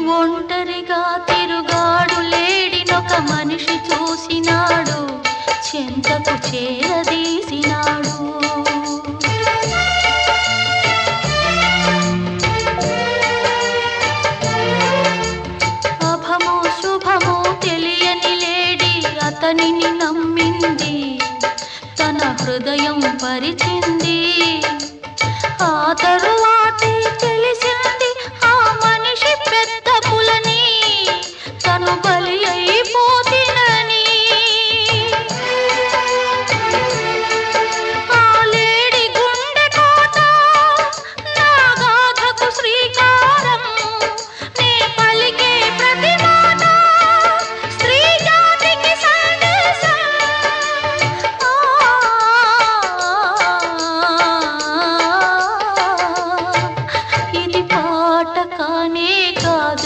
ఒంటరిగా తిరుగాడు లేడినొక మనిషి చూసినాడు, చెంతకు చేరదీసినాడు. అభమో శుభమో తెలియని లేడి అతనిని నమ్మింది, తన హృదయం పరిచింది.